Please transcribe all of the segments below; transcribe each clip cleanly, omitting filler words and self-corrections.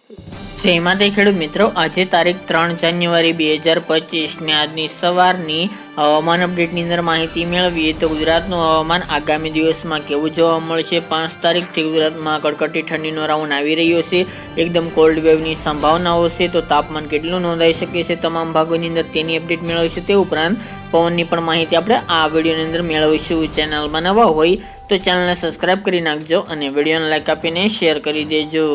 જય માતા ખેડૂત મિત્રો, આજે તારીખ 3 જાન્યુઆરી 2025 ને આજની સવારની હવામાન અપડેટની અંદર માહિતી મેળવીએ તો ગુજરાતનું હવામાન આગામી દિવસમાં કેવું જોવા મળશે। 5 તારીખથી ગુજરાતમાં કડકડતી ઠંડીનો રાઉન્ડ આવી રહ્યો છે, એકદમ કોલ્ડ વેવની સંભાવનાઓ છે। તો તાપમાન કેટલું નોંધાઈ શકે છે તમામ ભાગોની અંદર તેની અપડેટ મેળવશે। તે ઉપરાંત પવનની પણ માહિતી આપણે આ વિડીયોની અંદર મેળવીશું। ચેનલમાં નવા હોય તો ચેનલને સબસ્ક્રાઈબ કરી નાખજો અને વિડીયોને લાઈક આપીને શેર કરી દેજો।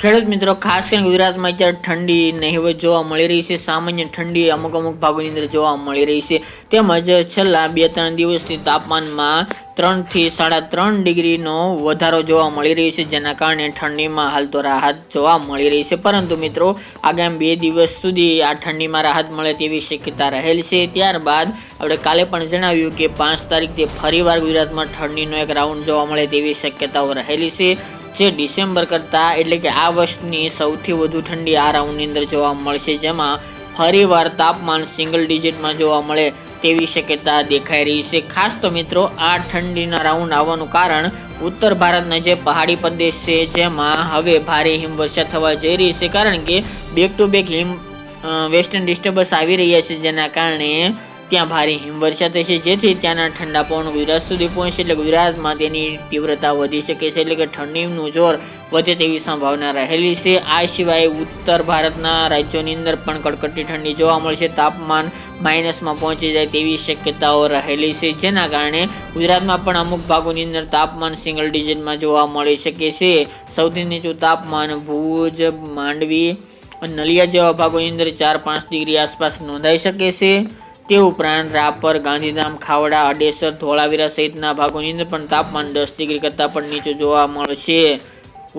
ખેડૂત મિત્રો, ખાસ કરીને ગુજરાતમાં અત્યારે ઠંડી નહિવત જોવા મળી રહી છે। સામાન્ય ઠંડી અમુક ભાગોની અંદર જોવા મળી રહી છે, તેમજ છેલ્લા 2-3 દિવસથી તાપમાનમાં 3 થી 3.5 ડિગ્રીનો વધારો જોવા મળી રહ્યો છે, જેના કારણે ઠંડીમાં હાલ તો રાહત જોવા મળી રહી છે। પરંતુ મિત્રો, આગામી 2 દિવસ સુધી આ ઠંડીમાં રાહત મળે તેવી શક્યતા રહેલ છે। ત્યારબાદ આપણે કાલે પણ જણાવ્યું કે 5 તારીખથી ફરીવાર ગુજરાતમાં ઠંડીનો એક રાઉન્ડ જોવા મળે તેવી શક્યતાઓ રહેલી છે, જે ડિસેમ્બર કરતાં એટલે કે આ વર્ષની સૌથી વધુ ઠંડી આ રાઉન્ડની અંદર જોવા મળશે, જેમાં ફરીવાર તાપમાન સિંગલ ડિજિટમાં જોવા મળે તેવી શક્યતા દેખાઈ રહી છે। ખાસ તો મિત્રો, આ ઠંડીના રાઉન્ડ આવવાનું કારણ ઉત્તર ભારતના જે પહાડી પ્રદેશ છે જેમાં હવે ભારે હિમવર્ષા થવા જઈ રહી છે, કારણ કે back to back western disturbance આવી રહ્યા છે, જેના કારણે ત્યાં ભારે હિમવર્ષા થશે, જેથી ત્યાંના ઠંડા પવન ગુજરાત સુધી પહોંચશે, એટલે ગુજરાતમાં તેની તીવ્રતા વધી શકે છે, એટલે કે ઠંડીનું જોર વધે તેવી સંભાવના રહેલી છે। આ સિવાય ઉત્તર ભારતના રાજ્યોની અંદર પણ કડકડતી ઠંડી જોવા મળશે, તાપમાન માઇનસમાં પહોંચી જાય તેવી શક્યતાઓ રહેલી છે, જેના કારણે ગુજરાતમાં પણ અમુક ભાગોની અંદર તાપમાન સિંગલ ડિજિટમાં જોવા મળી શકે છે। સૌથી નીચું તાપમાન ભુજ, માંડવી, નલિયા જેવા ભાગોની અંદર 4-5 ડિગ્રી આસપાસ નોંધાઈ શકે છે। તે ઉપરાંત રાપર, ગાંધીધામ, ખાવડા, અડેસર, ધોળાવીરા સહિતના ભાગોની અંદર પણ તાપમાન 10 ડિગ્રી કરતાં પણ નીચું જોવા મળશે।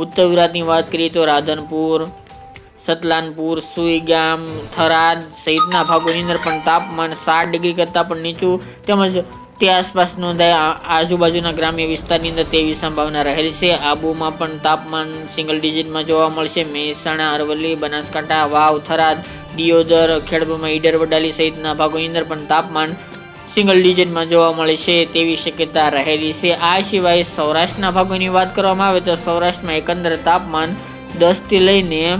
ઉત્તર ગુજરાતની વાત કરીએ તો રાધનપુર, સતલાનપુર, સુઈગામ, થરાદ સહિતના ભાગોની અંદર પણ તાપમાન 7 ડિગ્રી કરતાં પણ નીચું તેમજ તે આસપાસ નોંધાય આજુબાજુના ગ્રામ્ય વિસ્તારની અંદર તેવી સંભાવના રહેલી છે। આબુમાં પણ તાપમાન સિંગલ ડિજિટમાં જોવા મળશે। મહેસાણા, અરવલ્લી, બનાસકાંઠા, વાવ, થરાદ, દિયોદર, ખેડબ્રહ્મા, ઈડર, વડાલી સહિતના ભાગોની અંદર પણ તાપમાન સિંગલ ડિજિટમાં જોવા મળે છે તેવી શક્યતા રહેલી છે। આ સિવાય સૌરાષ્ટ્રના ભાગોની વાત કરવામાં આવે તો સૌરાષ્ટ્રમાં એકંદરે તાપમાન 10 થી લઈને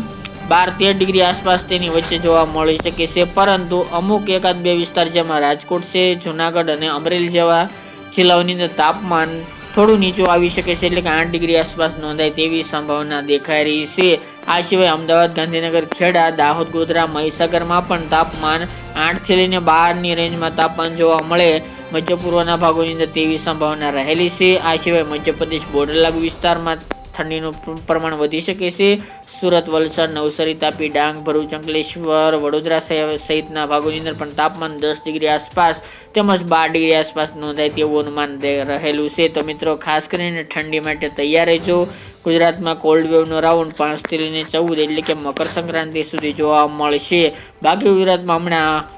12-13 ડિગ્રી આસપાસ તેની વચ્ચે જોવા મળી શકે છે, પરંતુ અમુક 1-2 વિસ્તાર જેમાં રાજકોટ છે, જુનાગઢ અને અમરેલી જેવા જિલ્લાઓની અંદર તાપમાન થોડું નીચું આવી શકે છે, એટલે કે 8 ડિગ્રી આસપાસ નોંધાય તેવી સંભાવના દેખાઈ રહી છે। આ સિવાય અમદાવાદ, ગાંધીનગર, ખેડા, દાહોદ, ગોધરા, મહીસાગરમાં પણ તાપમાન 8 થી લઈને 12ની રેન્જમાં તાપમાન જોવા મળે મધ્ય પૂર્વના ભાગોની અંદર તેવી સંભાવના રહેલી છે। આ સિવાય મધ્યપ્રદેશ બોર્ડર લાગુ વિસ્તારમાં ઠંડીનું પ્રમાણ વધી શકે છે। સુરત, વલસાડ, નવસારી, તાપી, ડાંગ, ભરૂચ, અંકલેશ્વર, વડોદરા સહિતના ભાગોની અંદર પણ તાપમાન 10 ડિગ્રી આસપાસ તેમજ 12 ડિગ્રી આસપાસ નોંધાય તેવું અનુમાન રહેલું છે। તો મિત્રો, ખાસ કરીને ઠંડી માટે તૈયાર રહેજો। ગુજરાતમાં કોલ્ડ વેવનો રાઉન્ડ 5 થી લઈને 14 એટલે કે મકર સંક્રાંતિ સુધી જોવા મળશે। બાકી ગુજરાતમાં હમણાં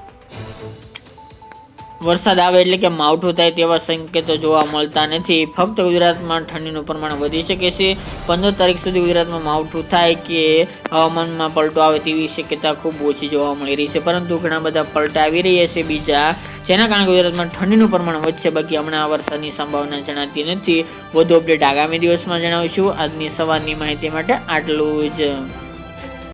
વરસાદ આવે એટલે કે માવઠું થાય તેવા સંકેતો જોવા મળતા નથી। ફક્ત ગુજરાતમાં ઠંડીનું પ્રમાણ વધી શકે છે। 15 તારીખ સુધી ગુજરાતમાં માવઠું થાય કે હવામાનમાં પલટો આવે તેવી શક્યતા ખૂબ ઓછી જોવા મળી રહી છે, પરંતુ ઘણા બધા પલટા આવી રહ્યા છે બીજા, જેના કારણે ગુજરાતમાં ઠંડીનું પ્રમાણ વધશે। બાકી હમણાં વરસાદની સંભાવના જણાતી નથી। વધુ અપડેટ આગામી દિવસમાં જણાવીશું। આજની સવારની માહિતી માટે આટલું જ।